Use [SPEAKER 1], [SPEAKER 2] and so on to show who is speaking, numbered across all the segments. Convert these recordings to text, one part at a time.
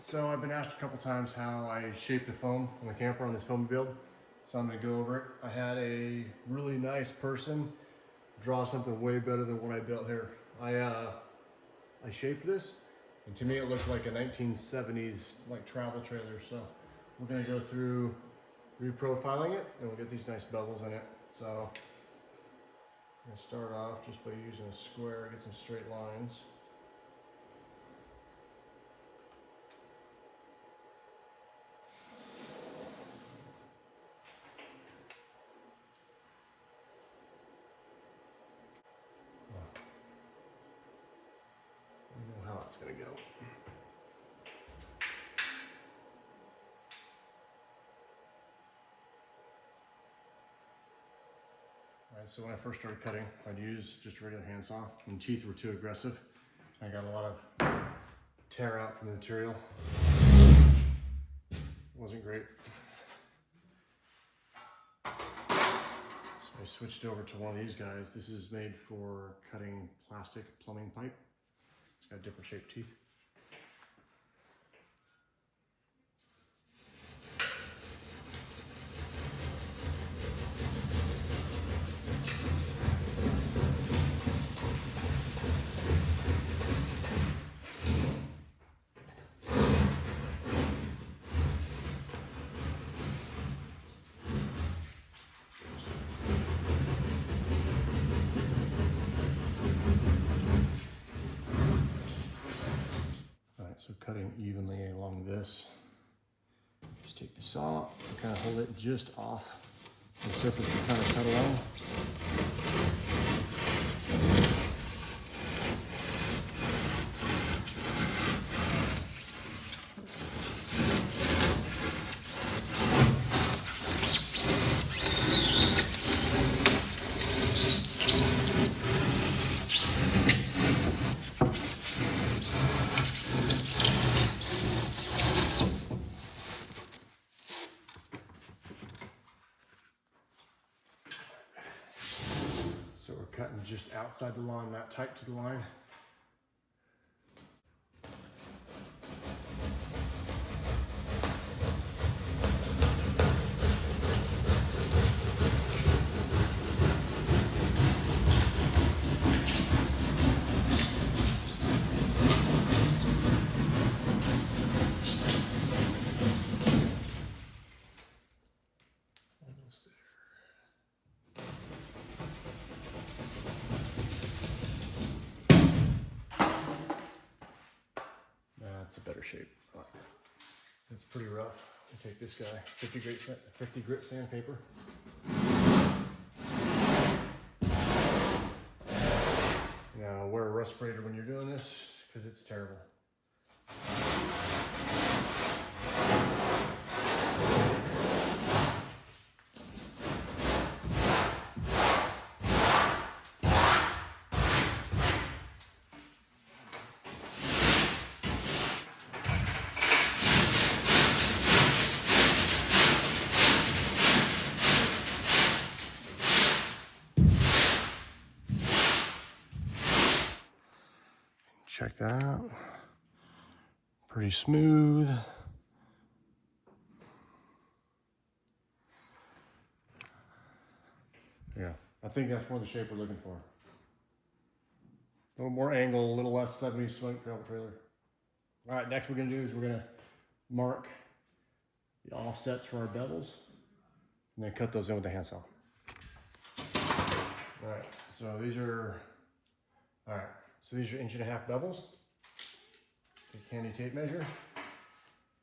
[SPEAKER 1] So I've been asked a couple times how I shape the foam on the camper on this Foamie build. So I'm gonna go over it. I had a really nice person draw something way better than what I built here. I shaped this, and to me it looked like a 1970s like travel trailer. So we're gonna go through reprofiling it, and we'll get these nice bevels in it. So I'm gonna start off just by using a square, get some straight lines. How it's gonna go. Alright, so when I first started cutting, I'd use just a regular handsaw, and teeth were too aggressive. I got a lot of tear out from the material. It wasn't great. So I switched over to one of these guys. This is made for cutting plastic plumbing pipe. It's got different shaped teeth. So cutting evenly along this. Just take the saw and kind of hold it just off the surface you're trying to cut along. So we're cutting just outside the line, not tight to the line. That's a better shape. It's pretty rough. I take this guy, 50 grit sandpaper. Now wear a respirator when you're doing this because it's terrible. Check that out. Pretty smooth. Yeah, I think that's more the shape we're looking for. A little more angle, a little less 70s swing travel trailer. All right, next we're gonna do is we're gonna mark the offsets for our bevels and then cut those in with the handsaw. All right, so these are, all right. So these are 1.5 inch bevels. Take handy tape measure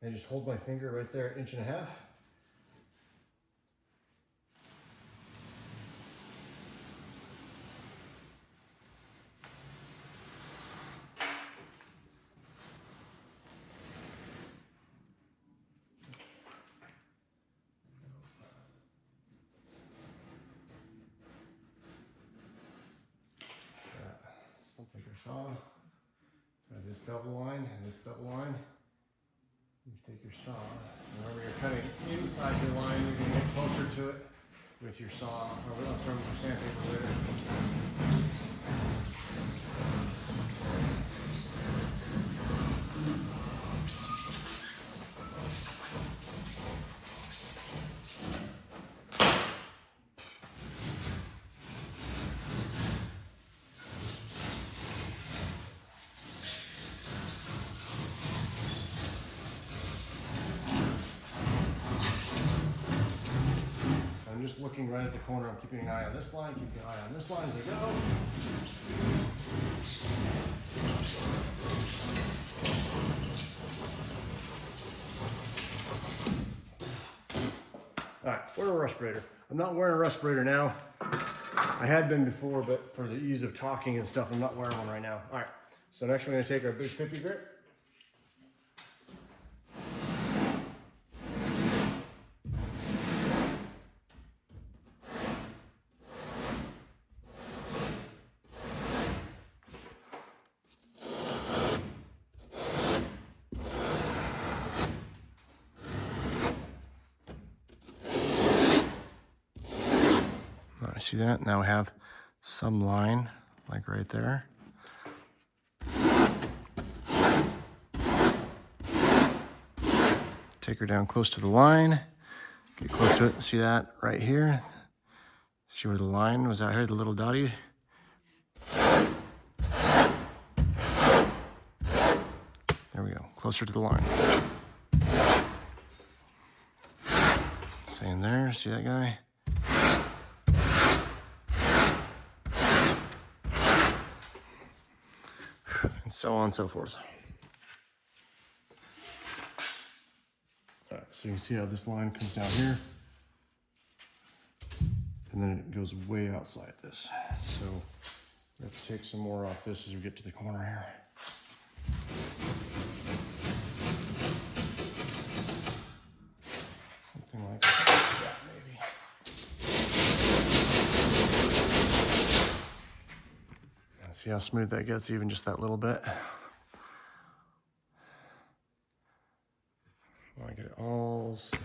[SPEAKER 1] and just hold my finger right there at 1.5 inches. Something like I saw. This bevel line and this bevel line. You take your saw, and whenever you're cutting inside your line, you're going to get closer to it with your saw, or with your sandpaper later. looking right at the corner. I'm keeping an eye on this line, keeping an eye on this line as I go. All right, wear a respirator. I'm not wearing a respirator now. I had been before, but for the ease of talking and stuff, I'm not wearing one right now. All right, so next we're gonna take our big 50 grit. See that? Now we have some line, like right there. Take her down close to the line. Get close to it. See that right here? See where the line was out here, the little dotty? There we go, closer to the line. Same there, see that guy? And so on and so forth. All right, so you can see how this line comes down here, and then it goes way outside this. So we have to take some more off this as we get to the corner here. Something like that, maybe. See how smooth that gets, even just that little bit. I want to get it all smooth.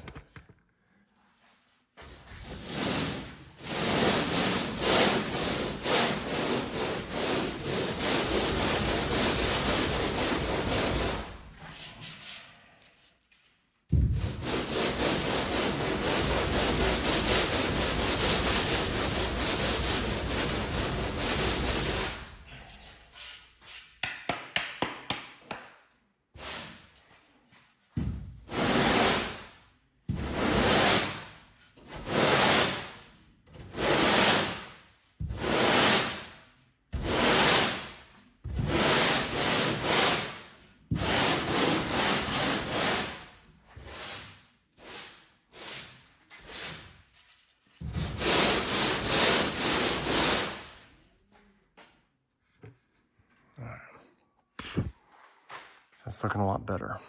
[SPEAKER 1] That's looking a lot better.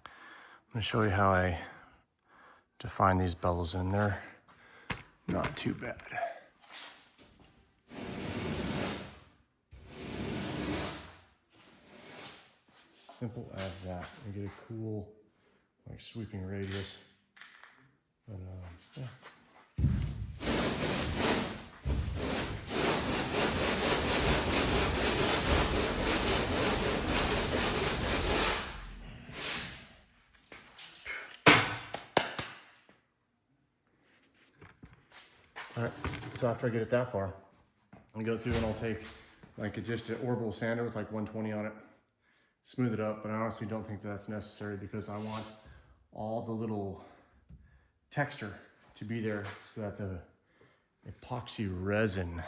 [SPEAKER 1] I'm gonna show you how I define these bubbles in there. Not too bad. Simple as that. And get a cool, like, sweeping radius. But yeah. All right, so after I get it that far, I'll go through and I'll take like just an orbital sander with like 120 on it, smooth it up, but I honestly don't think that's necessary because I want all the little texture to be there so that the epoxy resin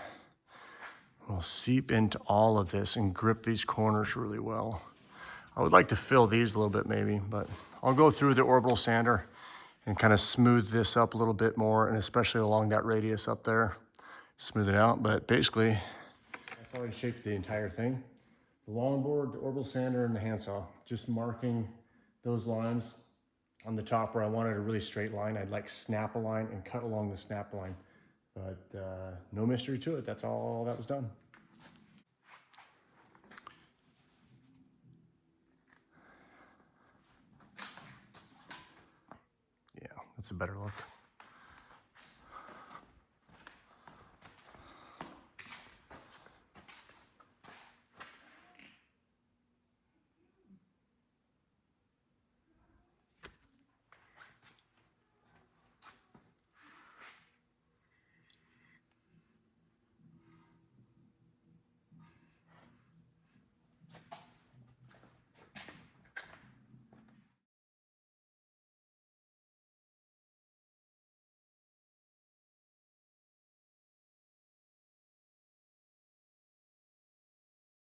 [SPEAKER 1] will seep into all of this and grip these corners really well. I would like to fill these a little bit maybe, but I'll go through the orbital sander and kind of smooth this up a little bit more, and especially along that radius up there, smooth it out. But basically, that's how I shaped the entire thing. The longboard, the orbital sander, and the handsaw, just marking those lines on the top where I wanted a really straight line. I'd like snap a line and cut along the snap line. But no mystery to it, that's all that was done. Yeah, that's a better look.